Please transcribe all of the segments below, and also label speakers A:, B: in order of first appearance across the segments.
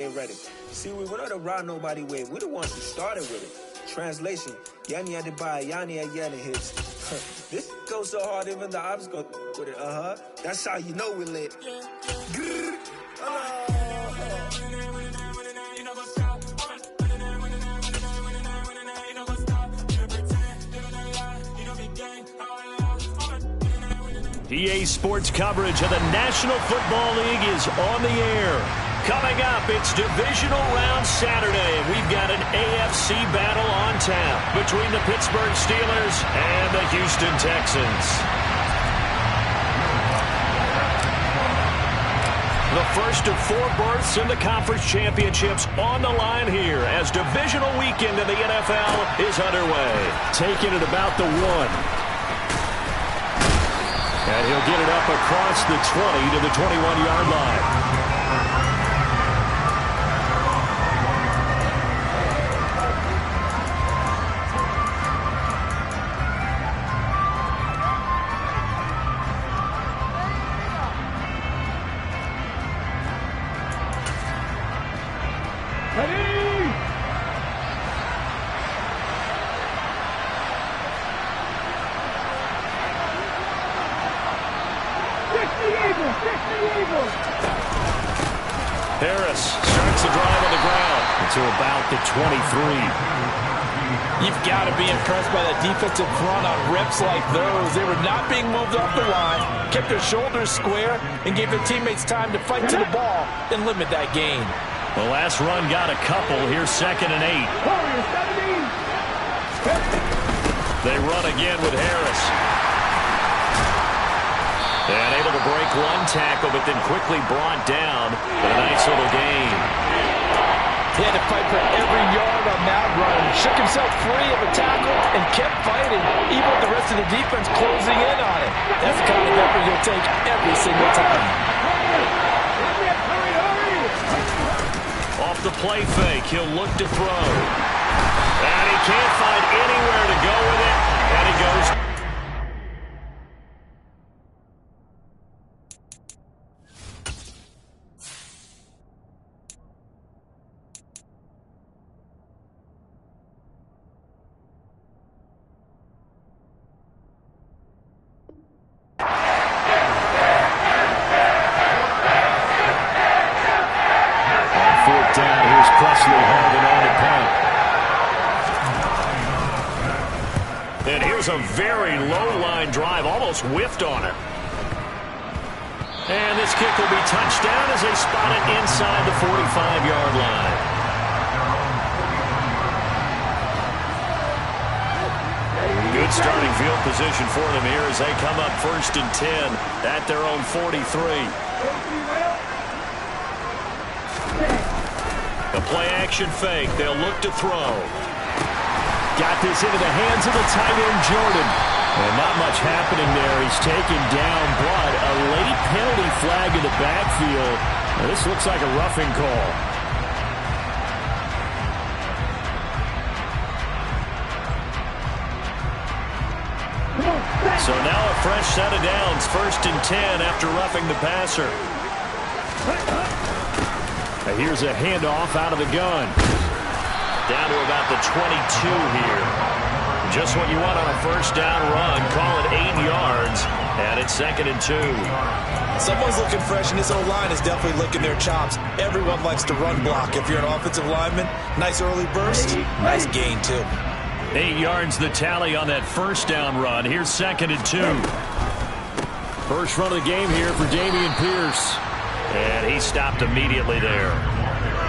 A: Get ready. See, we don't ride nobody with. We're the ones who started with it. Translation: Yanni had to buy Yanni at Yanni hits. This goes so hard, even the ops go with it. That's how you know we lit.
B: EA Sports coverage of the National Football League is on the air. Coming up, it's Divisional Round Saturday. We've got an AFC battle on tap between the Pittsburgh Steelers and the Houston Texans. The first of 4 berths in the conference championships on the line here as divisional weekend in the NFL is underway. Taking it about the 1. And he'll get it up across the 20 to the 21-yard line. Harris starts the drive on the ground to about the 23.
C: You've got to be impressed by that defensive front on reps like those. They were not being moved off the line, kept their shoulders square, and gave their teammates time to fight to the ball and limit that gain.
B: The last run got a couple. Here's 2nd and 8. They run again with Harris. And able to break one tackle, but then quickly brought down. But a nice little gain.
C: He had to fight for every yard on that run. Shook himself free of a tackle and kept fighting, even with the rest of the defense closing in on him. That's the kind of effort you'll take every single time.
B: Off the play fake, he'll look to throw. And he can't find anywhere to go with it. And he goes. And here's a very low-line drive, almost whiffed on it. And this kick will be touched down as they spot it inside the 45-yard line. Good starting field position for them here as they come up 1st and 10 at their own 43. A play-action fake. They'll look to throw. Got this into the hands of the tight end, Jordan. And not much happening there. He's taken down, but a late penalty flag in the backfield. Now, this looks like a roughing call. So now a fresh set of downs. 1st and 10 after roughing the passer. Now here's a handoff out of the gun. Down to about the 22 here. Just what you want on a 1st down run. Call it 8 yards. And it's 2nd and 2.
C: Someone's looking fresh, and this O-line is definitely licking their chops. Everyone likes to run block. If you're an offensive lineman, nice early burst, nice gain too.
B: 8 yards the tally on that 1st down run. Here's 2nd and 2. First run of the game here for Dameon Pierce. And he stopped immediately there.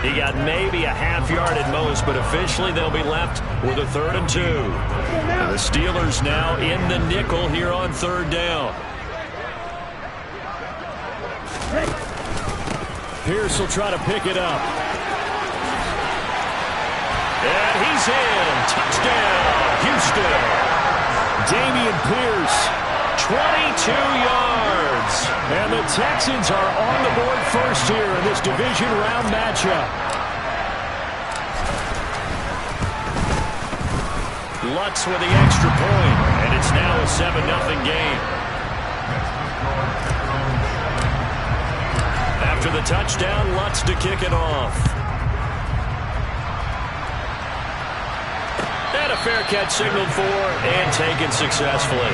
B: He got maybe a half yard at most, but officially they'll be left with a 3rd and 2. And the Steelers now in the nickel here on 3rd down. Pierce will try to pick it up. And he's in. Touchdown, Houston. Dameon Pierce, 22 yards. And the Texans are on the board first here in this division round matchup. Lutz with the extra point, and it's now a 7-0 game. After the touchdown, Lutz to kick it off. fair catch signaled for and taken successfully.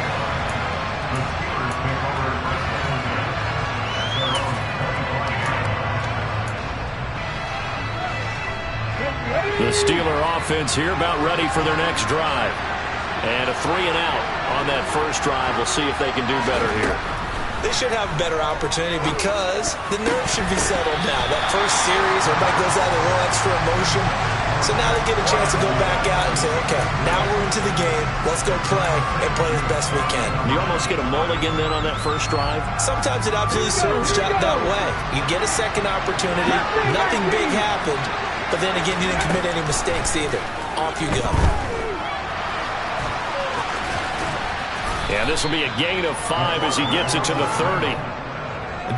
B: The Steeler offense here about ready for their next drive. And a 3-and-out on that first drive. We'll see if they can do better here.
C: They should have a better opportunity because the nerves should be settled now. That first series, everybody goes out with a little extra emotion. So now they get a chance to go back out and say, okay, now we're into the game. Let's go play and play as best we can.
B: You almost get a mulligan then on that first drive?
C: Sometimes it absolutely serves that way. You get a second opportunity. Nothing big happened. But then again, you didn't commit any mistakes either. Off you go.
B: And this will be a gain of 5 as he gets it to the 30.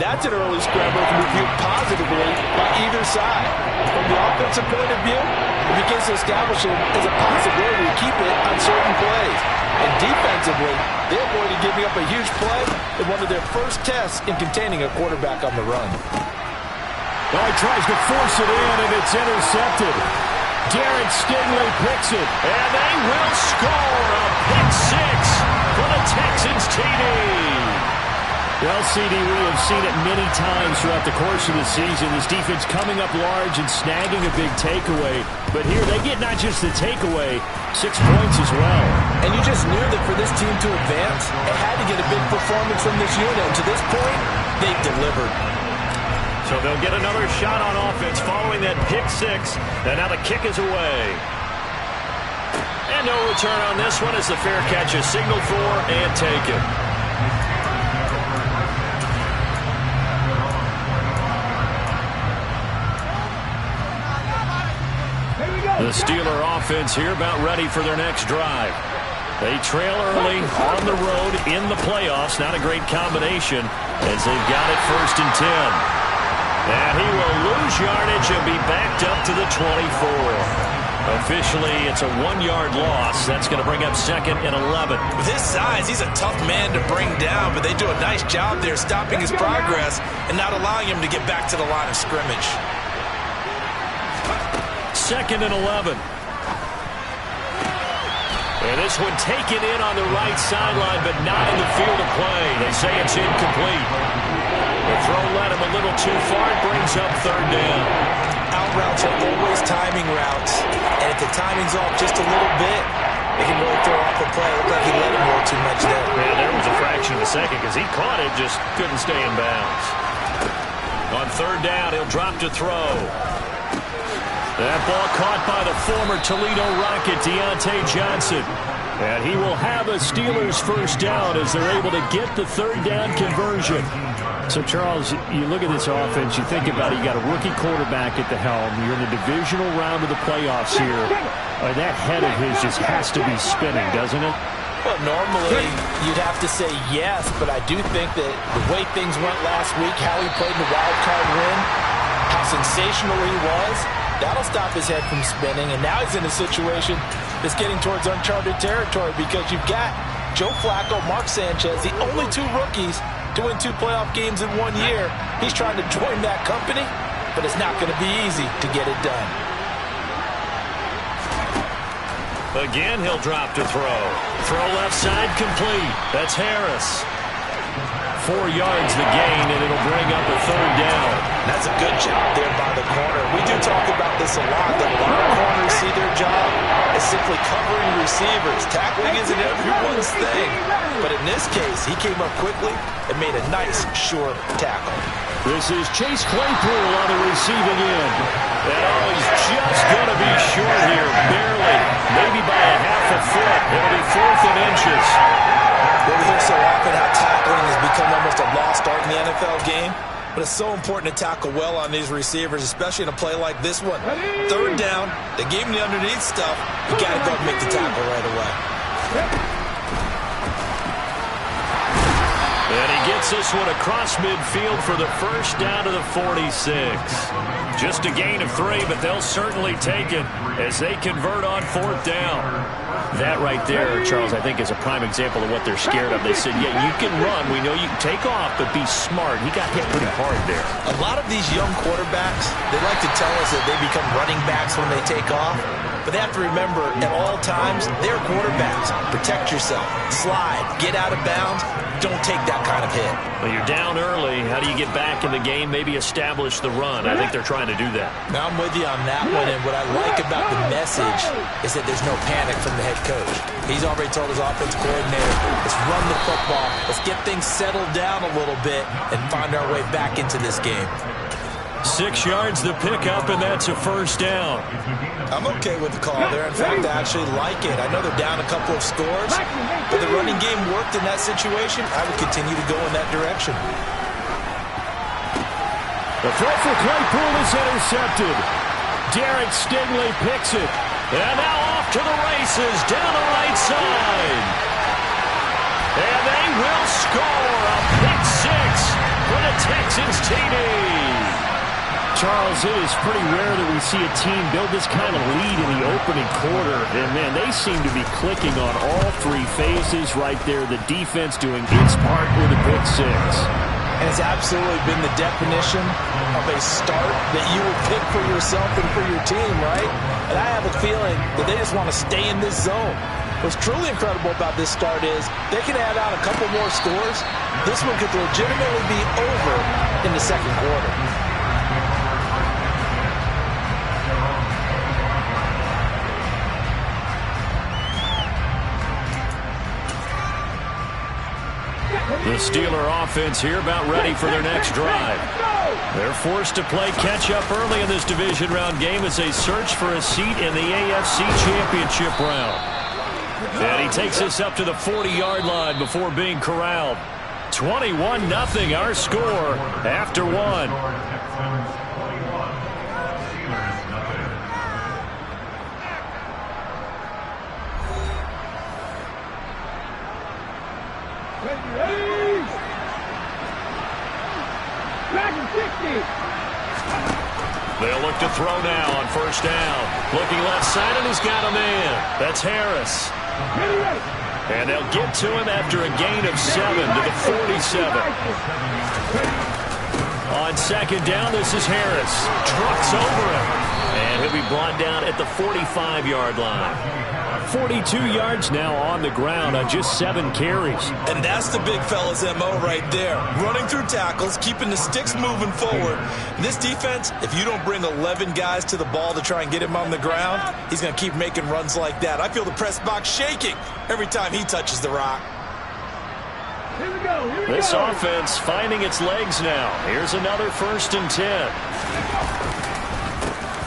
C: That's an early scramble that can be viewed positively by either side. From the offensive point of view, it begins to establish it as a possibility to keep it on certain plays. And defensively, they avoided giving up a huge play in one of their first tests in containing a quarterback on the run.
B: Well, he tries to force it in, and it's intercepted. Darren Stingley picks it, and they will score a pick 6 for the Texans TD. Well, CD, we have seen it many times throughout the course of the season. This defense coming up large and snagging a big takeaway. But here, they get not just the takeaway, 6 points as well.
C: And you just knew that for this team to advance, it had to get a big performance from this unit. And to this point, they've delivered.
B: So they'll get another shot on offense following that pick 6. And now the kick is away. And no return on this one as the fair catch is signaled for and taken. The Steeler offense here about ready for their next drive. They trail early on the road in the playoffs. Not a great combination as they've got it 1st and 10. And he will lose yardage and be backed up to the 24. Officially, it's a 1-yard loss. That's going to bring up 2nd and 11.
C: With his size, he's a tough man to bring down, but they do a nice job there stopping his progress and not allowing him to get back to the line of scrimmage.
B: 2nd and 11. And this one taken in on the right sideline, but not in the field of play. They say it's incomplete. The throw led him a little too far. It brings up 3rd down.
C: Out routes are always timing routes, and if the timing's off just a little bit, they can really throw off a play. It looked like he let him roll too much there.
B: Yeah, there was a fraction of a second because he caught it, just couldn't stay in bounds. On 3rd down, he'll drop to throw. That ball caught by the former Toledo Rocket, Deontay Johnson. And he will have a Steelers 1st down as they're able to get the 3rd down conversion. So, Charles, you look at this offense, you think about it, you got a rookie quarterback at the helm. You're in the divisional round of the playoffs here. That head of his just has to be spinning, doesn't it?
C: Well, normally you'd have to say yes, but I do think that the way things went last week, how he played in the wild card win, how sensational he was, that'll stop his head from spinning. And now he's in a situation that's getting towards uncharted territory because you've got Joe Flacco, Mark Sanchez, the only 2 rookies to win 2 playoff games in 1 year. He's trying to join that company, but it's not going to be easy to get it done.
B: Again, he'll drop to throw. Throw left side complete. That's Harris. 4 yards the gain, and it'll bring up a 3rd down.
C: That's a good job there by the corner. We do talk about this a lot, that a lot of corners see their job as simply covering receivers. Tackling isn't everyone's thing. But in this case, he came up quickly and made a nice, short tackle.
B: This is Chase Claypool on the receiving end. And he's just going to be short here, barely. Maybe by a half a foot. It'll be 4th and inches.
C: We hear so often how tackling has become almost a lost art in the NFL game. But it's so important to tackle well on these receivers, especially in a play like this one. 3rd down, they gave him the underneath stuff. You got to go and make the tackle right away.
B: And he gets this one across midfield for the 1st down to the 46. Just a gain of 3, but they'll certainly take it as they convert on 4th down. That right there, Charles, I think is a prime example of what they're scared of. They said, yeah, you can run. We know you can take off, but be smart. He got hit pretty hard there.
C: A lot of these young quarterbacks, they like to tell us that they become running backs when they take off. But they have to remember, at all times, they're quarterbacks. Protect yourself. Slide. Get out of bounds. Don't take that kind of hit.
B: Well, you're down early. How do you get back in the game? Maybe establish the run. I think they're trying to do that.
C: Now, I'm with you on that one, and what I like about the message is that there's no panic from the head coach. He's already told his offense coordinator, let's run the football, let's get things settled down a little bit, and find our way back into this game.
B: 6 yards the pickup, and that's a first down.
C: I'm okay with the call there. In fact, I actually like it. I know they're down a couple of scores, but the running game worked in that situation. I would continue to go in that direction.
B: The throw for Claypool is intercepted. Derek Stingley picks it. And now off to the races down the right side. And they will score a pick 6 for the Texans TD. Charles, it is pretty rare that we see a team build this kind of lead in the opening quarter. And, man, they seem to be clicking on all 3 phases right there. The defense doing its part with a pick 6.
C: And it's absolutely been the definition of a start that you would pick for yourself and for your team, right? And I have a feeling that they just want to stay in this zone. What's truly incredible about this start is they can add on a couple more scores. This one could legitimately be over in the second quarter.
B: The Steeler offense here about ready for their next drive. They're forced to play catch-up early in this division round game as they search for a seat in the AFC Championship round. And he takes us up to the 40-yard line before being corralled. 21-0 our score after 1. They'll look to throw now on first down. Looking left side, and he's got a man. That's Harris. And they'll get to him after a gain of 7 to the 47. On second down, this is Harris. Trucks over him. And he'll be brought down at the 45-yard line. 42 yards now on the ground on just 7 carries.
C: And that's the big fella's MO right there. Running through tackles, keeping the sticks moving forward. This defense, if you don't bring 11 guys to the ball to try and get him on the ground, he's going to keep making runs like that. I feel the press box shaking every time he touches the rock.
A: Here we go.
B: This offense finding its legs now. Here's another 1st and 10.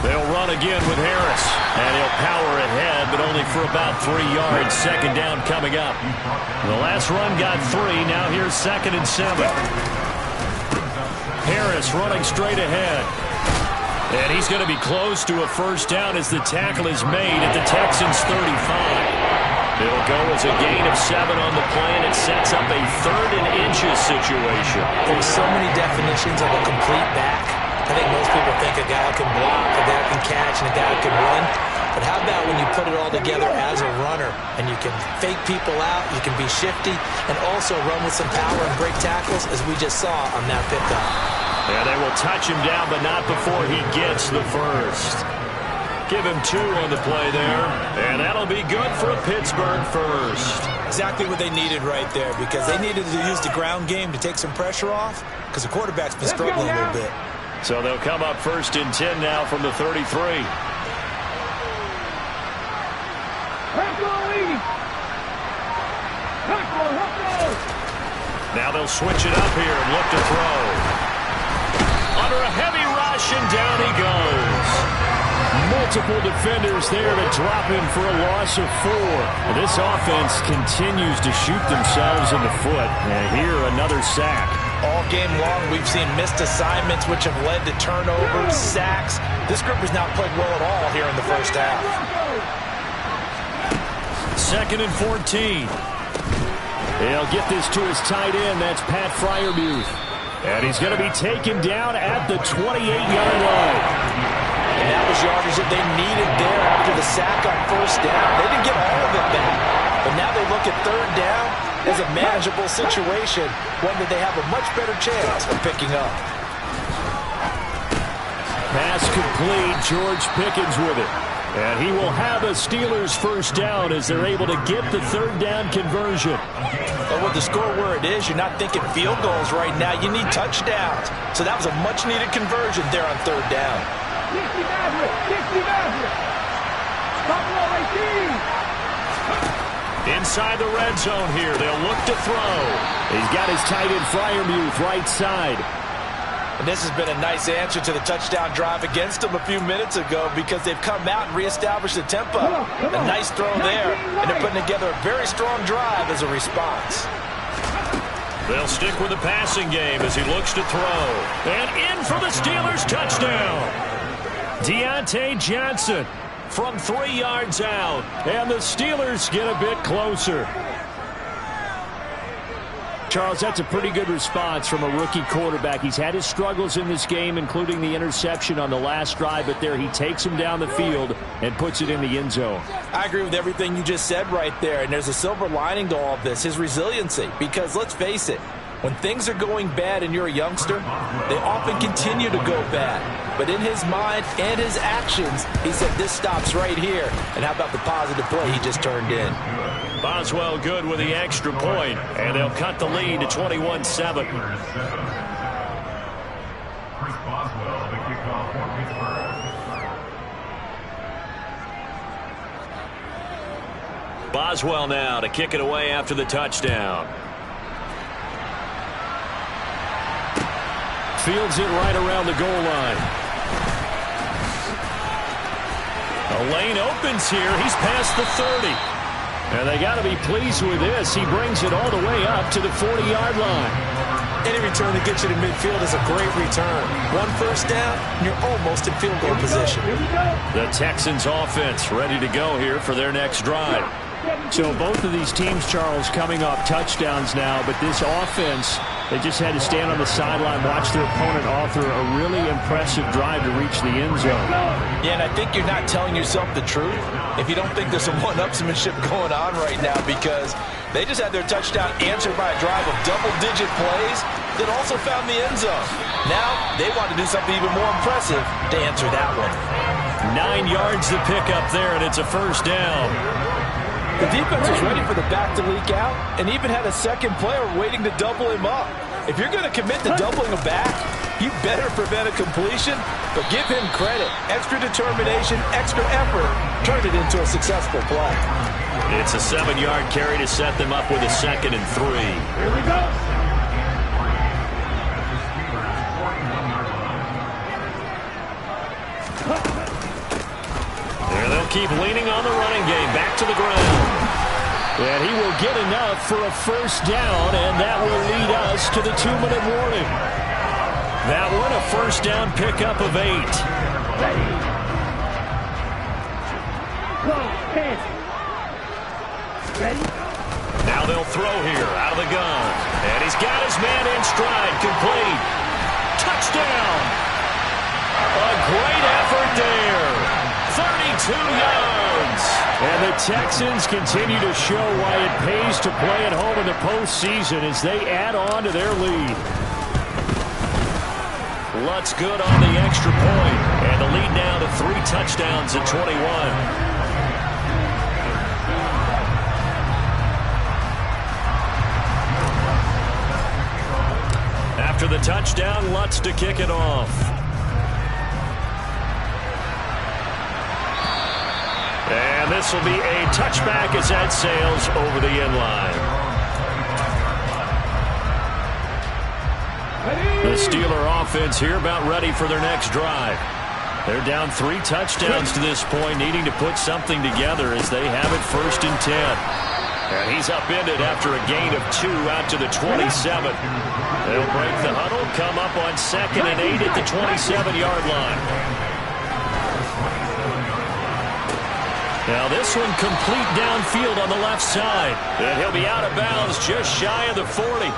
B: They'll run again with Harris, and he'll power ahead, but only for about 3 yards. Second down coming up. The last run got 3. Now here's 2nd and 7. Harris running straight ahead. And he's going to be close to a first down as the tackle is made at the Texans' 35. It'll go as a gain of 7 on the play, and it sets up a 3rd and inches situation.
C: There's so many definitions of a complete back. I think most people think a guy can block, a guy can catch, and a guy can run. But how about when you put it all together as a runner, and you can fake people out, you can be shifty, and also run with some power and break tackles, as we just saw on that pickup.
B: Yeah, they will touch him down, but not before he gets the first. Give him 2 on the play there, and that'll be good for a Pittsburgh first.
C: Exactly what they needed right there, because they needed to use the ground game to take some pressure off, because the quarterback's been struggling a little bit.
B: So they'll come up 1st and 10 now from the 33. Now they'll switch it up here and look to throw. Under a heavy rush, and down he goes. Multiple defenders there to drop him for a loss of 4. This offense continues to shoot themselves in the foot. And here, another sack.
C: All game long, we've seen missed assignments, which have led to turnovers, sacks. This group has not played well at all here in the first half.
B: 2nd and 14. He'll get this to his tight end. That's Pat Freiermuth. And he's going to be taken down at the 28-yard line.
C: And that was yardage that they needed there after the sack on first down. They didn't get all of it back. But now they look at 3rd down as a manageable situation, one that they have a much better chance of picking up.
B: Pass complete. George Pickens with it. And he will have a Steelers first down as they're able to get the third down conversion.
C: But with the score where it is, you're not thinking field goals right now. You need touchdowns. So that was a much-needed conversion there on third down.
B: Inside the red zone here. They'll look to throw. He's got his tight end Freiermuth right side.
C: And this has been a nice answer to the touchdown drive against them a few minutes ago because they've come out and reestablished the tempo. A nice throw there, and they're putting together a very strong drive as a response.
B: They'll stick with the passing game as he looks to throw. And in for the Steelers touchdown. Deontay Johnson from 3 yards out. And the Steelers get a bit closer. Charles, that's a pretty good response from a rookie quarterback. He's had his struggles in this game, including the interception on the last drive, but there he takes him down the field and puts it in the end zone.
C: I agree with everything you just said right there, and there's a silver lining to all of this, his resiliency, because let's face it, when things are going bad and you're a youngster, they often continue to go bad. But in his mind and his actions, he said this stops right here. And how about the positive play he just turned in?
B: Boswell good with the extra point, and they'll cut the lead to 21-7. Boswell now to kick it away after the touchdown. Fields it right around the goal line. A lane opens here. He's past the 30. And they got to be pleased with this. He brings it all the way up to the 40-yard line.
C: Any return that gets you to midfield is a great return. One first down, and you're almost in field goal position.
B: The Texans offense ready to go here for their next drive. So both of these teams, Charles, coming off touchdowns now, but this offense, they just had to stand on the sideline, watch their opponent author a really impressive drive to reach the end zone.
C: Yeah, and I think you're not telling yourself the truth if you don't think there's some one-upsmanship going on right now, because they just had their touchdown answered by a drive of double-digit plays that also found the end zone. Now they want to do something even more impressive to answer that one.
B: 9 yards to pick up there, and it's a first down.
C: The defense was ready for the back to leak out and even had a second player waiting to double him up. If you're going to commit to doubling a back, you better prevent a completion, but give him credit. Extra determination, extra effort, turned it into a successful play.
B: It's a 7-yard carry to set them up with a 2nd and 3.
C: Here we go.
B: There they'll keep leaning on the running game. Back to the ground. And he will get enough for a first down, and that will lead us to the 2-minute warning. That one, a first down pickup of 8.
D: Ready?
B: Now they'll throw here out of the gun. And he's got his man in stride. Complete. Touchdown. A great effort there. 32 yards. And the Texans continue to show why it pays to play at home in the postseason as they add on to their lead. Lutz good on the extra point. And the lead now to 3 touchdowns at 21. After the touchdown, Lutz to kick it off. And this will be a touchback as that sails over the end line. The Steeler offense here about ready for their next drive. They're down 3 touchdowns to this point, needing to put something together as they have it 1st and 10. And he's upended after a gain of 2 out to the 27. They'll break the huddle, come up on 2nd and 8 at the 27-yard line. Now this one complete downfield on the left side. And he'll be out of bounds just shy of the 40.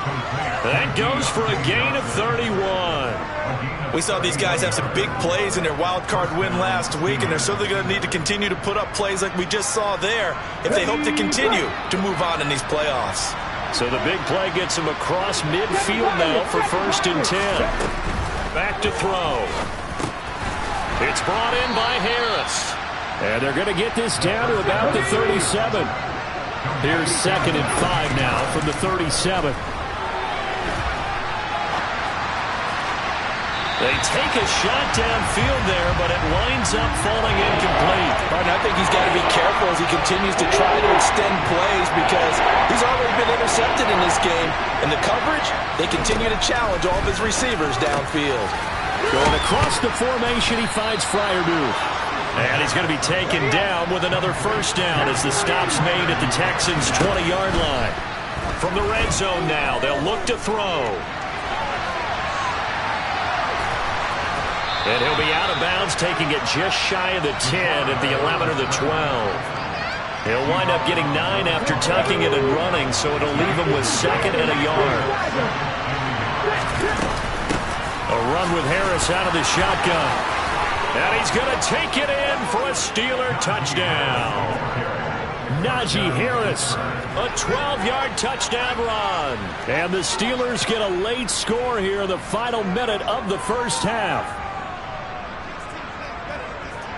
B: That goes for a gain of 31.
C: We saw these guys have some big plays in their wild card win last week, and they're certainly going to need to continue to put up plays like we just saw there if they hope to continue to move on in these playoffs.
B: So the big play gets him across midfield now for 1st and 10. Back to throw. It's brought in by Harris. And they're going to get this down to about the 37. Here's 2nd and 5 now from the 37. They take a shot downfield there, but it winds up falling incomplete.
C: And I think he's got to be careful as he continues to try to extend plays because he's already been intercepted in this game. And the coverage, they continue to challenge all of his receivers downfield.
B: Going across the formation, he finds Fryermuth. And he's going to be taken down with another first down as the stop's made at the Texans' 20-yard line. From the red zone now, they'll look to throw. And he'll be out of bounds, taking it just shy of the 10 at the 11 or the 12. He'll wind up getting 9 after tucking it and running, so it'll leave him with 2nd and a yard. A run with Harris out of the shotgun. And he's going to take it in for a Steeler touchdown. Najee Harris, a 12-yard touchdown run. And the Steelers get a late score here in the final minute of the first half.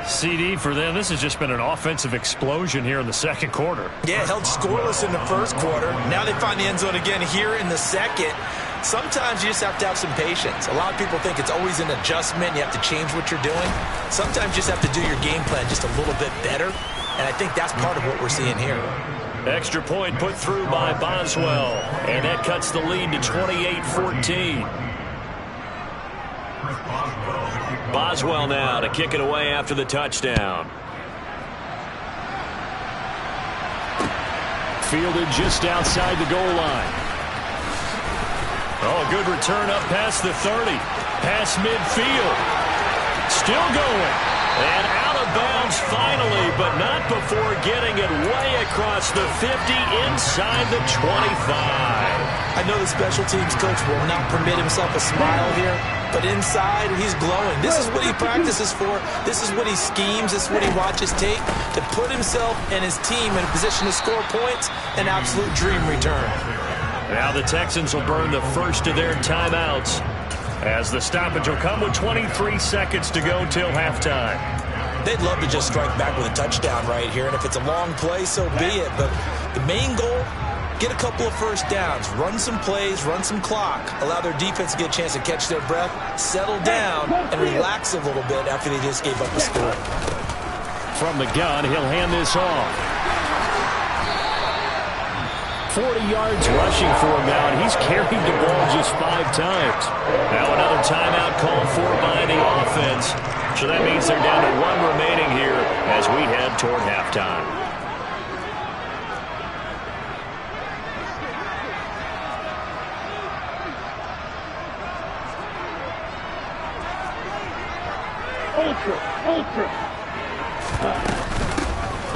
B: CD for them. This has just been an offensive explosion here in the second quarter.
C: Yeah, held scoreless in the first quarter. Now they find the end zone again here in the second. Sometimes you just have to have some patience. A lot of people think it's always an adjustment. You have to change what you're doing. Sometimes you just have to do your game plan just a little bit better. And I think that's part of what we're seeing here.
B: Extra point put through by Boswell. And that cuts the lead to 28-14. Boswell now to kick it away after the touchdown. Fielded just outside the goal line. Oh, a good return up past the 30. Past midfield. Still going. And out of bounds finally, but not before getting it way across the 50 inside the 25.
C: I know the special teams coach will not permit himself a smile here, but inside he's glowing. This is what he practices for. This is what he schemes. This is what he watches tape to put himself and his team in a position to score points. An absolute dream return.
B: Now the Texans will burn the first of their timeouts as the stoppage will come with 23 seconds to go till halftime.
C: They'd love to just strike back with a touchdown right here, and if it's a long play, so be it. But the main goal, get a couple of first downs, run some plays, run some clock, allow their defense to get a chance to catch their breath, settle down, and relax a little bit after they just gave up a score.
B: From the gun, he'll hand this off. 40 yards rushing for him now, and he's carried the ball just 5 times. Now another timeout called for by the offense. So that means they're down to 1 remaining here as we head toward halftime.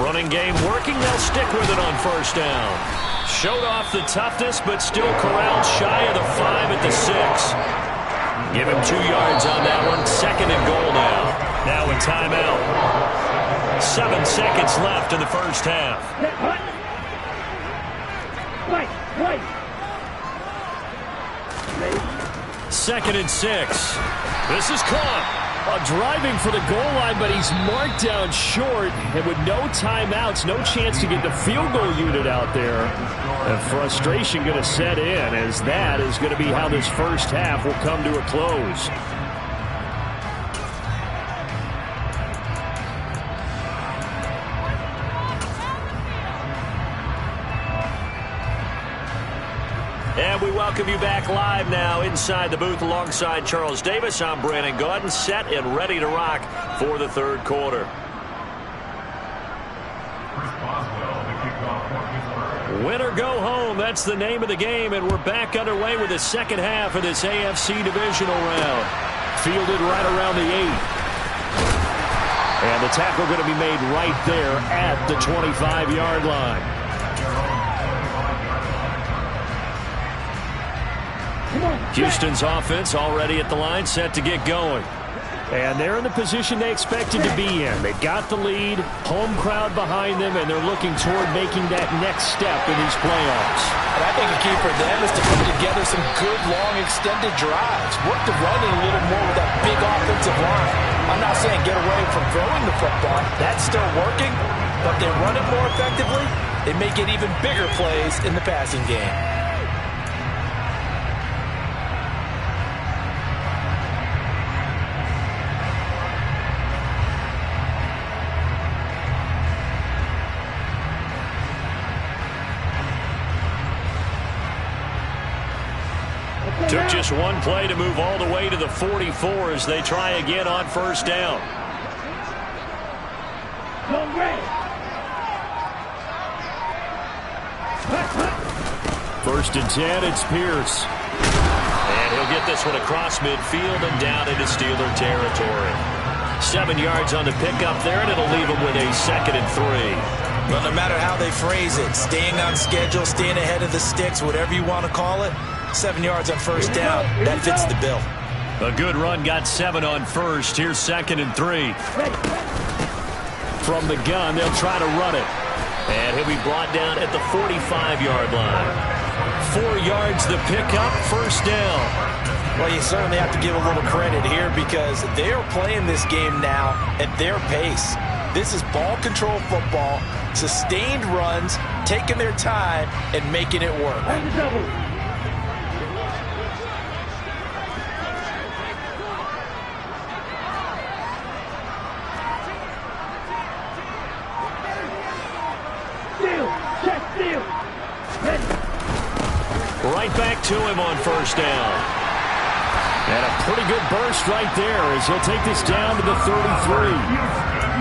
B: Running game working. They'll stick with it on first down. Showed off the toughness, but still corralled shy of the 5 at the 6. Give him 2 yards on that one. 2nd and goal now. Now a timeout. 7 seconds left in the first half. 2nd and 6. This is caught. Driving for the goal line, but he's marked down short. And with no timeouts, no chance to get the field goal unit out there. And frustration going to set in, as that is going to be how this first half will come to a close. And we welcome you back live now inside the booth alongside Charles Davis. I'm Brandon Gaudin, set and ready to rock for the third quarter. Win or go home, that's the name of the game, and we're back underway with the second half of this AFC divisional round. Fielded right around the 8. And the tackle going to be made right there at the 25-yard line. Houston's offense already at the line, set to get going. And they're in the position they expected to be in. They've got the lead, home crowd behind them, and they're looking toward making that next step in these playoffs.
C: And I think the key for them is to put together some good, long, extended drives. Work the run in a little more with that big offensive line. I'm not saying get away from throwing the football. That's still working. But if they run it more effectively, they may get even bigger plays in the passing game.
B: Took just one play to move all the way to the 44 as they try again on first down. First and 10, it's Pierce. And he'll get this one across midfield and down into Steeler territory. 7 yards on the pickup there, and it'll leave him with a 2nd and 3.
C: Well, no matter how they phrase it, staying on schedule, staying ahead of the sticks, whatever you want to call it, 7 yards on first down, that fits the bill.
B: A good run got 7 on first. Here's 2nd and 3. From the gun, they'll try to run it. And he'll be brought down at the 45-yard line. 4 yards the pickup, first down.
C: Well, you certainly have to give a little credit here because they are playing this game now at their pace. This is ball control football, sustained runs, taking their time, and making it work.
B: Right back to him on first down. And a pretty good burst right there as he'll take this down to the 33.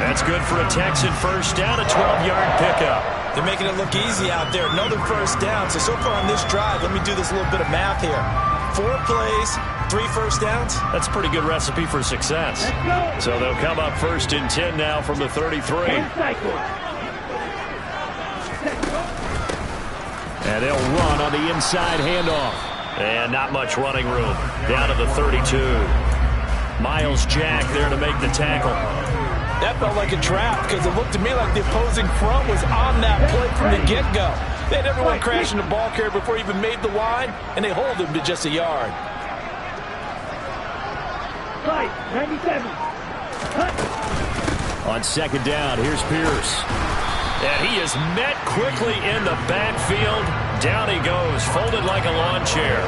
B: That's good for a Texan first down, a 12-yard pickup.
C: They're making it look easy out there. Another first down. So far on this drive, let me do this little bit of math here. 4 plays, 3 first downs.
B: That's a pretty good recipe for success. So they'll come up first and 10 now from the 33. And they'll run on the inside handoff. And not much running room. Down to the 32. Miles Jack there to make the tackle.
C: That felt like a trap because it looked to me like the opposing front was on that play from the get-go. They had everyone crashing the ball carrier before he even made the line, and they hold him to just a yard.
D: 97.
B: On second down, here's Pierce. And he is met quickly in the backfield. Down he goes, folded like a lawn chair.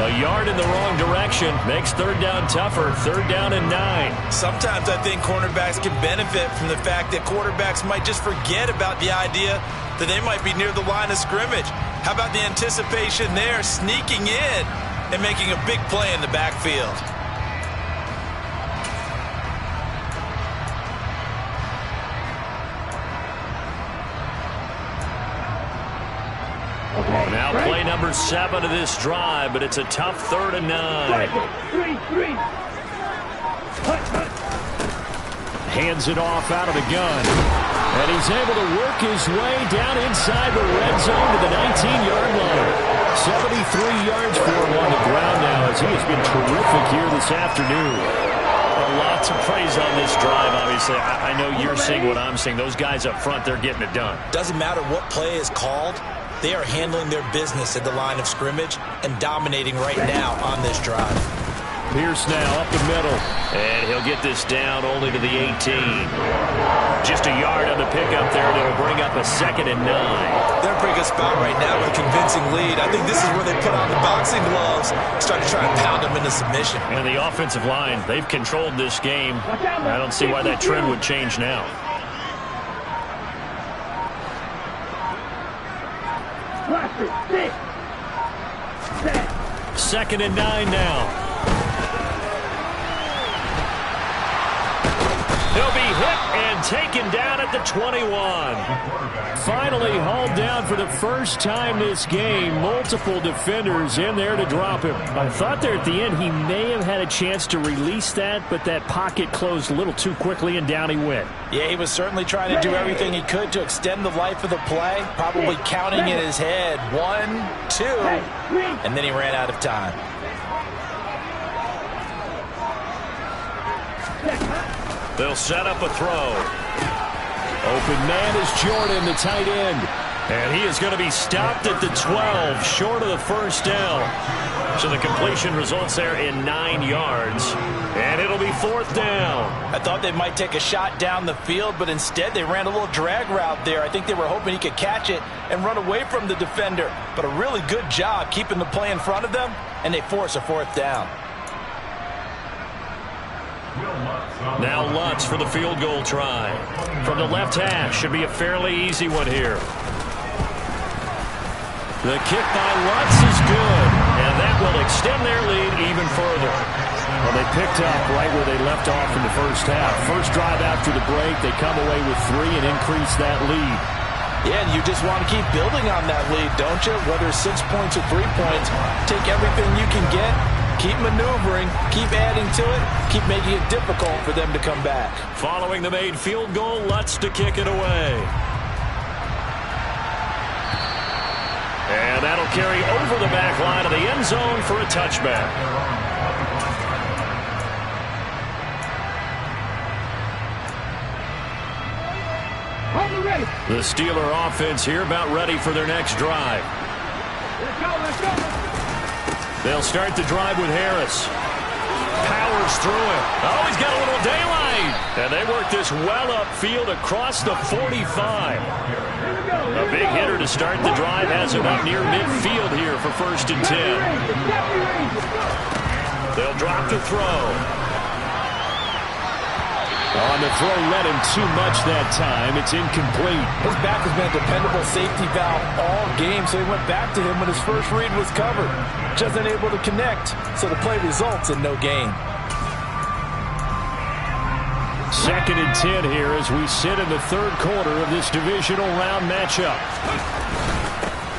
B: A yard in the wrong direction makes third down tougher. Third down and 9.
C: Sometimes I think cornerbacks can benefit from the fact that quarterbacks might just forget about the idea that they might be near the line of scrimmage. How about the anticipation there, sneaking in and making a big play in the backfield?
B: Now play number 7 of this drive, but it's a tough 3rd and 9.
D: 3.
B: Hands it off out of the gun. And he's able to work his way down inside the red zone to the 19-yard line. 73 yards for him on the ground now as he has been terrific here this afternoon. Lots of praise on this drive, obviously. I know you're seeing what I'm seeing. Those guys up front, they're getting it done.
C: Doesn't matter what play is called. They are handling their business at the line of scrimmage and dominating right now on this drive.
B: Pierce now up the middle. And he'll get this down only to the 18. Just a yard on the pickup there, and it'll bring up a 2nd and 9.
C: They're in a pretty good spot right now with a convincing lead. I think this is where they put on the boxing gloves, start to try and pound them into submission.
B: And the offensive line, they've controlled this game. I don't see why that trend would change now. Second and 9 now. He'll be hit and taken down at the 21. Finally hauled down for the first time this game. Multiple defenders in there to drop him. I thought there at the end he may have had a chance to release that, but that pocket closed a little too quickly and down he went.
C: Yeah, he was certainly trying to do everything he could to extend the life of the play, probably counting in his head 1, 2, and then he ran out of time.
B: They'll set up a throw. Open man is Jordan, the tight end. And he is going to be stopped at the 12, short of the first down. So the completion results there in 9 yards. And it'll be 4th down.
C: I thought they might take a shot down the field, but instead they ran a little drag route there. I think they were hoping he could catch it and run away from the defender. But a really good job keeping the play in front of them, and they force a 4th down.
B: Now Lutz for the field goal try. From the left hash, should be a fairly easy one here. The kick by Lutz is good, and that will extend their lead even further. Well, they picked up right where they left off in the first half. First drive after the break, they come away with 3 and increase that lead.
C: Yeah, and you just want to keep building on that lead, don't you? Whether it's 6 points or 3 points, take everything you can get, keep maneuvering, keep adding to it, keep making it difficult for them to come back.
B: Following the made field goal, Lutz to kick it away. And that'll carry over the back line of the end zone for a touchback. The Steeler offense here about ready for their next drive.
D: Let's go.
B: They'll start the drive with Harris. Powers through it. Oh, he's got a little daylight. And they work this well upfield across the 45. A big hitter to start the drive has him up near midfield here for 1st and 10. They'll drop to throw. On the throw, led him too much that time. It's incomplete.
C: His back has been a dependable safety valve all game, so he went back to him when his first read was covered. Just unable to connect, so the play results in no gain.
B: 2nd and 10 here as we sit in the 3rd quarter of this divisional round matchup.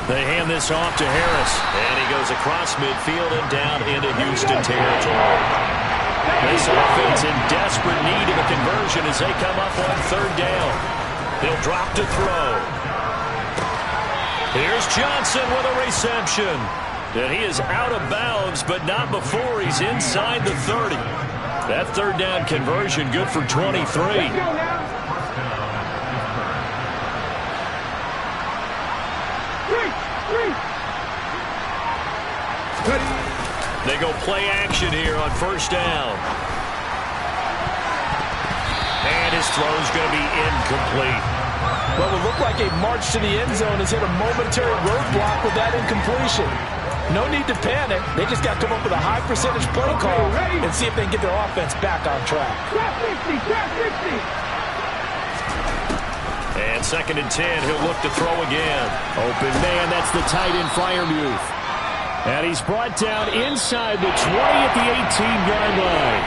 B: They hand this off to Harris, and he goes across midfield and down into Houston territory. This offense in desperate need of a conversion as they come up on 3rd down. They'll drop to throw. Here's Johnson with a reception. And he is out of bounds, but not before he's inside the 30. That 3rd down conversion good for 23. They go play action here on 1st down. And his throw is going to be incomplete.
C: Well, it looked like a march to the end zone has hit a momentary roadblock with that incompletion. No need to panic. They just got to come up with a high percentage play call and see if they can get their offense back on track.
B: And 2nd and 10, he'll look to throw again. Open man, that's the tight end Freiermuth. And he's brought down inside the 20 at the 18-yard line.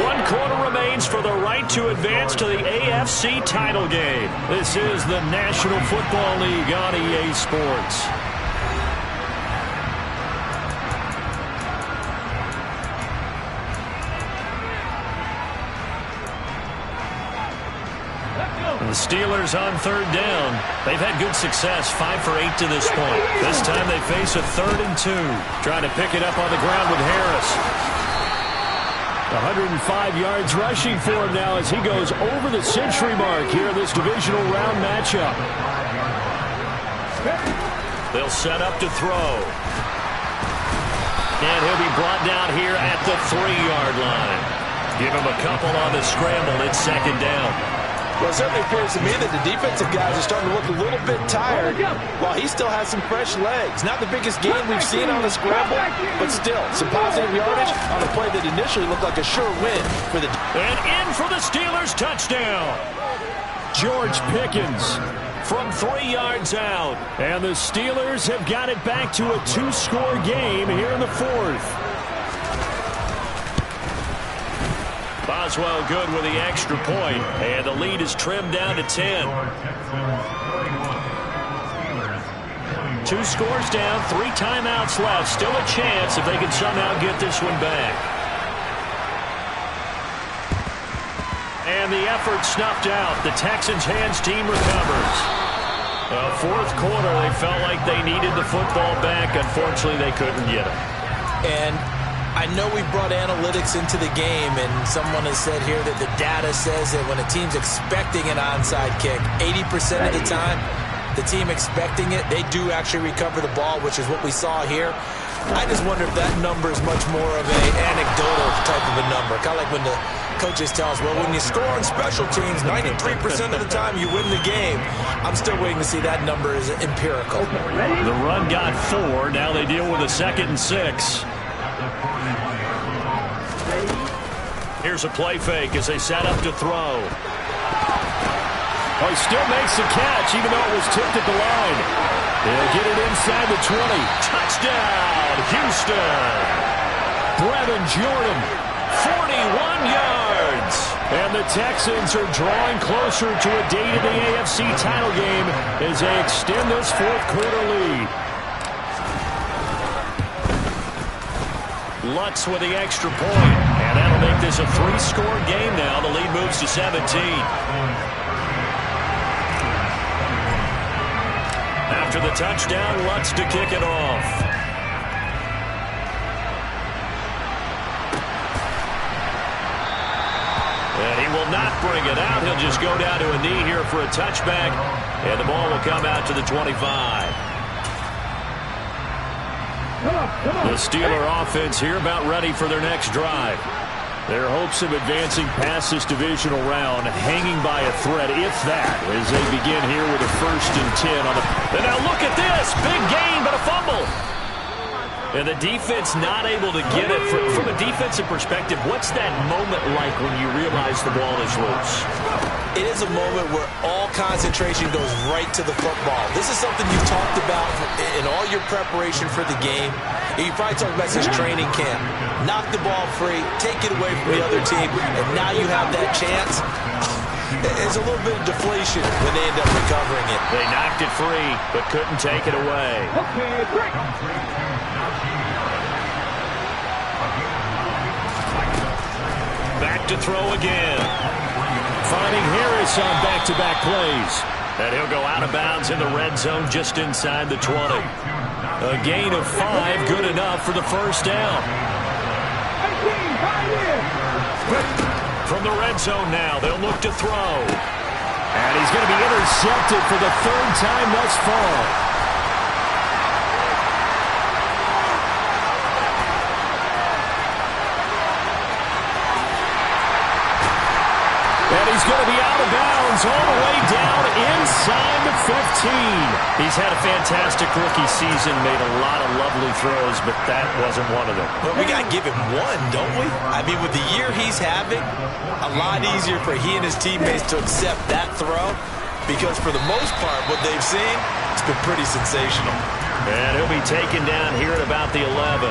B: 1 quarter remains for the right to advance to the AFC title game. This is the National Football League on EA Sports. The Steelers on 3rd down. They've had good success, 5 for 8 to this point. This time they face a 3rd and 2. Trying to pick it up on the ground with Harris. 105 yards rushing for him now as he goes over the century mark here in this divisional round matchup. They'll set up to throw. And he'll be brought down here at the 3-yard line. Give him a couple on the scramble. It's 2nd down.
C: Well, it certainly appears to me that the defensive guys are starting to look a little bit tired while he still has some fresh legs. Not the biggest gain we've seen on the scramble, but still some positive yardage on a play that initially looked like a sure win for the...
B: And in for the Steelers touchdown. George Pickens from 3 yards out. And the Steelers have got it back to a 2-score game here in the 4th. Boswell good with the extra point, and the lead is trimmed down to 10. 2 scores down, 3 timeouts left. Still a chance if they can somehow get this one back. And the effort snuffed out. The Texans' hands team recovers. 4th quarter, they felt like they needed the football back. Unfortunately, they couldn't get it.
C: And I know we brought analytics into the game, and someone has said here that the data says that when a team's expecting an onside kick, 80% of the time, the team expecting it, they do actually recover the ball, which is what we saw here. I just wonder if that number is much more of an anecdotal type of a number. Kind of like when the coaches tell us, well, when you score on special teams, 93% of the time you win the game. I'm still waiting to see that number is empirical.
B: The run got 4. Now they deal with a 2nd and 6. Here's a play fake as they set up to throw. Oh, he still makes the catch, even though it was tipped at the line. They'll get it inside the 20. Touchdown, Houston. Brevin Jordan, 41 yards. And the Texans are drawing closer to a date in the AFC title game as they extend this 4th quarter lead. Lutz with the extra point. And that'll make this a 3-score game now. The lead moves to 17. After the touchdown, Lutz to kick it off. And he will not bring it out. He'll just go down to a knee here for a touchback. And the ball will come out to the 25. The Steeler offense here about ready for their next drive. Their hopes of advancing past this divisional round hanging by a thread, if that, as they begin here with a 1st and 10 on the... And now look at this! Big gain, but a fumble! And the defense not able to get it. From a defensive perspective, what's that moment like when you realize the ball is loose?
C: It is a moment where all concentration goes right to the football. This is something you've talked about in all your preparation for the game. You probably talked about this training camp. Knock the ball free, take it away from the other team, and now you have that chance. There's a little bit of deflation when they end up recovering it.
B: They knocked it free, but couldn't take it away.
D: Okay, break.
B: Back to throw again. Finding Harris on back-to-back plays. And he'll go out of bounds in the red zone just inside the 20. A gain of 5, good enough for the 1st down. From the red zone now, they'll look to throw. And he's going to be intercepted for the 3rd time thus far. And he's going to be out of bounds all the way down inside the 15. He's had a fantastic rookie season, made a lot of lovely throws, but that wasn't one of them.
C: But we got to give him one, don't we? I mean, with the year he's having, a lot easier for he and his teammates to accept that throw because for the most part, what they've seen, it's been pretty sensational.
B: And he'll be taken down here at about the 11.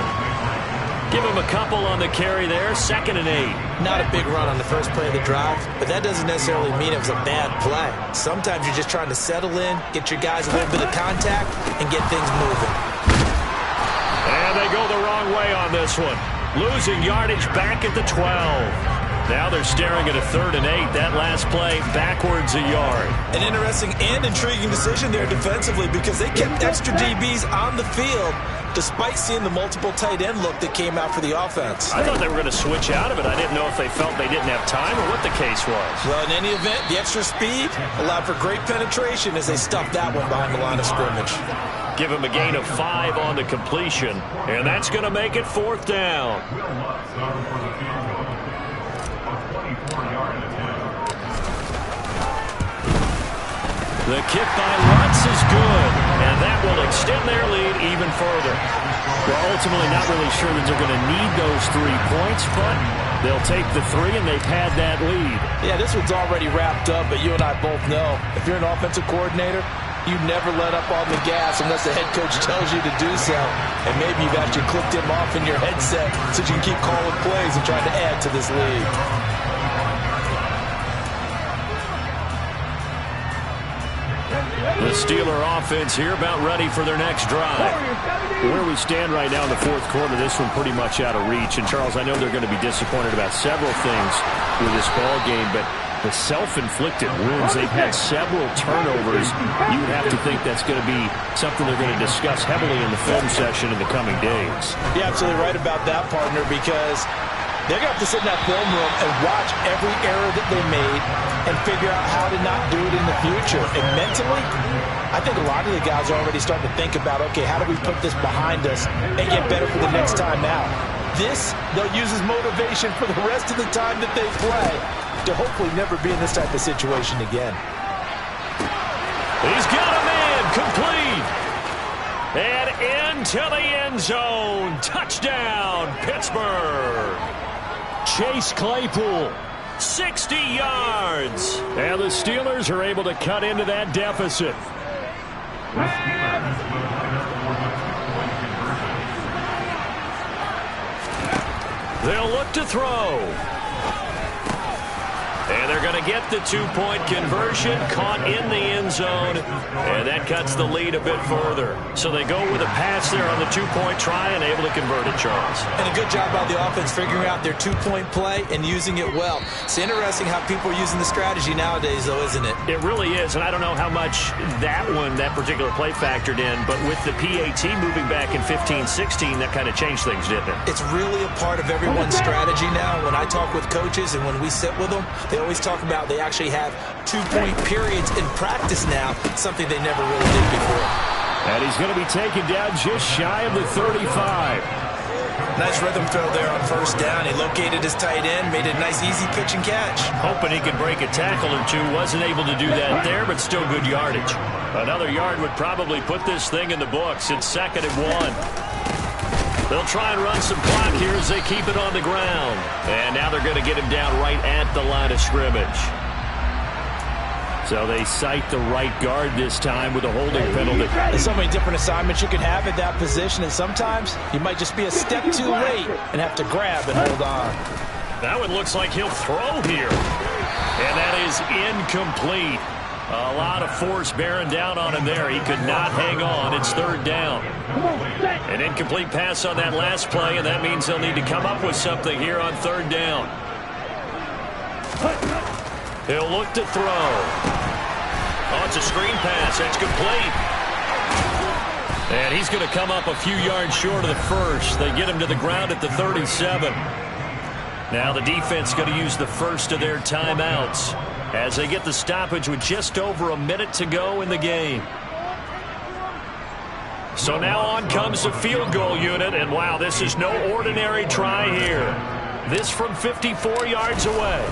B: Give him a couple on the carry there, 2nd and 8.
C: Not a big run on the first play of the drive, but that doesn't necessarily mean it was a bad play. Sometimes you're just trying to settle in, get your guys a little bit of contact, and get things moving.
B: And they go the wrong way on this one. Losing yardage back at the 12. Now they're staring at a 3rd and 8. That last play, backwards a yard.
C: An interesting and intriguing decision there defensively because they kept extra DBs on the field despite seeing the multiple tight end look that came out for the offense.
B: I thought they were going to switch out of it. I didn't know if they felt they didn't have time or what the case was.
C: Well, in any event, the extra speed allowed for great penetration as they stuffed that one behind the line of scrimmage.
B: Give him a gain of 5 on the completion, and that's going to make it 4th down. The kick by Lutz is good, and that will extend their lead even further. We're ultimately not really sure that they're going to need those 3 points, but they'll take the 3, and they've had that lead.
C: Yeah, this one's already wrapped up, but you and I both know if you're an offensive coordinator, you never let up on the gas unless the head coach tells you to do so. And maybe you've actually clicked him off in your headset so you can keep calling plays and trying to add to this lead.
B: The Steeler offense here about ready for their next drive. Where we stand right now in the 4th quarter, this one pretty much out of reach. And, Charles, I know they're going to be disappointed about several things with this ball game, but the self-inflicted wounds, they've had several turnovers. You would have to think that's going to be something they're going to discuss heavily in the film session in the coming days.
C: You're absolutely right about that, partner, because They're going to have to sit in that film room and watch every error that they made and figure out how to not do it in the future. And mentally, I think a lot of the guys are already starting to think about, okay, how do we put this behind us and get better for the next time out? This, they'll use as motivation for the rest of the time that they play to hopefully never be in this type of situation again.
B: He's got a man, complete. And into the end zone. Touchdown, Pittsburgh. Chase Claypool, 60 yards. And the Steelers are able to cut into that deficit. They'll look to throw. And they're going to get the two-point conversion, caught in the end zone, and that cuts the lead a bit further. So they go with a pass there on the two-point try and able to convert it, Charles.
C: And a good job by the offense figuring out their two-point play and using it well. It's interesting how people are using the strategy nowadays, though, isn't it?
B: It really is, and I don't know how much that particular play factored in, but with the PAT moving back in 15-16, that kind of changed things, didn't it?
C: It's really a part of everyone's strategy now. When I talk with coaches and when we sit with them, they always talk about they actually have two-point periods in practice now, something they never really did before.
B: And he's going to be taken down just shy of the 35.
C: Nice rhythm throw there on first down. He located his tight end, made a nice easy pitch and catch.
B: Hoping he could break a tackle or two. Wasn't able to do that there, but still good yardage. Another yard would probably put this thing in the books. It's 2nd and 1. They'll try and run some clock here as they keep it on the ground. And now they're going to get him down right at the line of scrimmage. So they cite the right guard this time with a holding penalty.
C: There's so many different assignments you can have at that position, and sometimes you might just be a step too late and have to grab and hold on.
B: That one looks like he'll throw here. And that is incomplete. A lot of force bearing down on him there. He could not hang on. It's 3rd down. An incomplete pass on that last play, and that means they'll need to come up with something here on 3rd down. He'll look to throw. Oh, it's a screen pass. That's complete. And he's going to come up a few yards short of the first. They get him to the ground at the 37. Now the defense going to use the first of their timeouts as they get the stoppage with just over a minute to go in the game. So now on comes the field goal unit, and wow, this is no ordinary try here. This from 54 yards away.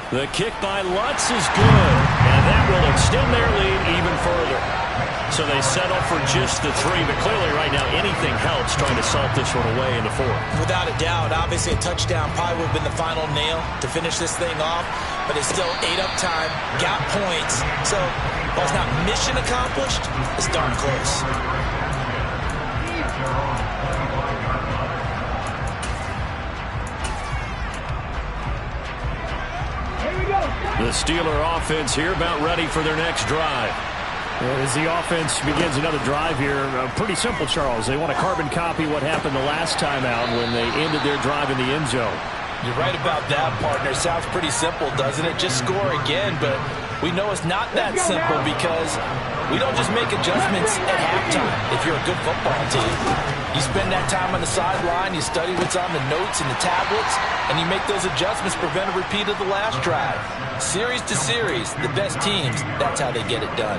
B: The kick by Lutz is good, and that will extend their lead even further. So they settle for just the 3, but clearly right now anything helps trying to salt this one away in the 4th.
C: Without a doubt, obviously a touchdown probably would have been the final nail to finish this thing off, but it's still ate up time, got points. So while it's not mission accomplished, it's darn close.
B: The Steeler offense here about ready for their next drive.
E: As the offense begins another drive here, pretty simple, Charles. They want to carbon copy what happened the last time out when they ended their drive in the end zone.
C: You're right about that, partner. Sounds pretty simple, doesn't it? Just score again, but we know it's not that simple because we don't just make adjustments at halftime if you're a good football team. You spend that time on the sideline, you study what's on the notes and the tablets, and you make those adjustments to prevent a repeat of the last drive. Series to series, the best teams, that's how they get it done.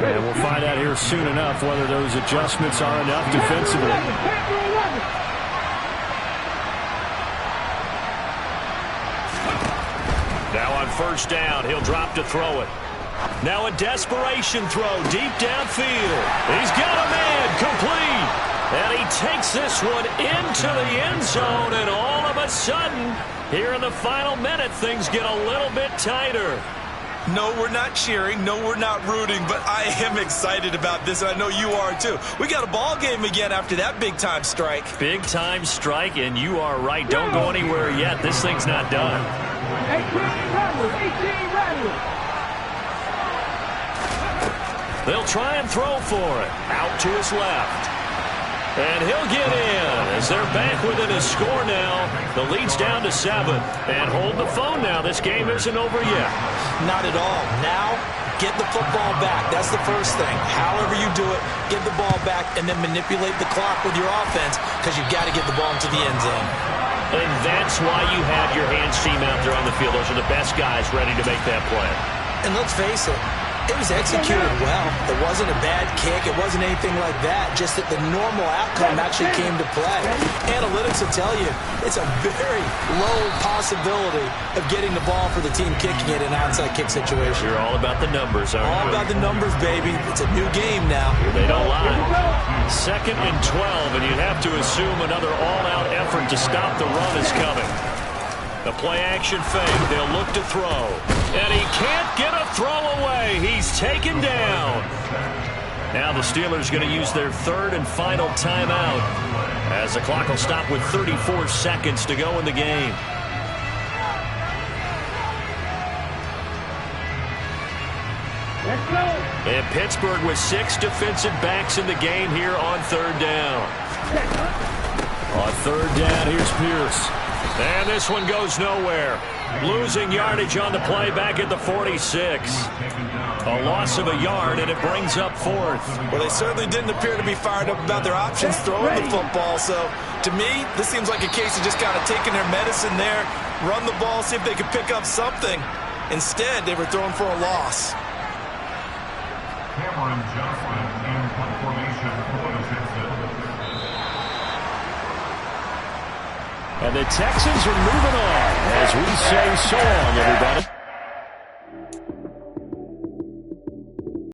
E: And we'll find out here soon enough whether those adjustments are enough defensively.
B: Now on first down, he'll drop to throw it. Now a desperation throw deep downfield. He's got a man, complete. And he takes this one into the end zone, and all of a sudden, here in the final minute, things get a little bit tighter.
F: No, we're not cheering. No, we're not rooting, but I am excited about this, and I know you are too. We got a ball game again after that big-time strike.
B: Big-time strike, and you are right. Don't go anywhere yet. This thing's not done.
D: 18 rattle.
B: They'll try and throw for it. Out to his left. And he'll get in as they're back within a score now. The lead's down to 7. And hold the phone now. This game isn't over yet.
C: Not at all. Now, get the football back. That's the first thing. However you do it, get the ball back and then manipulate the clock with your offense because you've got to get the ball into the end zone.
B: And that's why you have your hands team out there on the field. Those are the best guys ready to make that play.
C: And let's face it, it was executed well. It wasn't a bad kick. It wasn't anything like that. Just that the normal outcome actually came to play. Analytics will tell you it's a very low possibility of getting the ball for the team kicking it in an onside kick situation.
B: You're all about the numbers, aren't you?
C: All about the numbers, baby. It's a new game now.
B: They don't lie. 2nd and 12, and you have to assume another all-out effort to stop the run is coming. The play-action fake. They'll look to throw. And he can't get a throw away. He's taken down. Now the Steelers going to use their 3rd and final timeout as the clock will stop with 34 seconds to go in the game.
D: Let's go.
B: And Pittsburgh with 6 defensive backs in the game here on 3rd down. On 3rd down, here's Pierce. And this one goes nowhere. Losing yardage on the play back at the 46. A loss of a yard, and it brings up 4th.
F: Well, they certainly didn't appear to be fired up about their options throwing the football. So, to me, this seems like a case of just kind of taking their medicine there, run the ball, see if they could pick up something. Instead, they were throwing for a loss.
E: And the Texans are moving on as we say so long, everybody.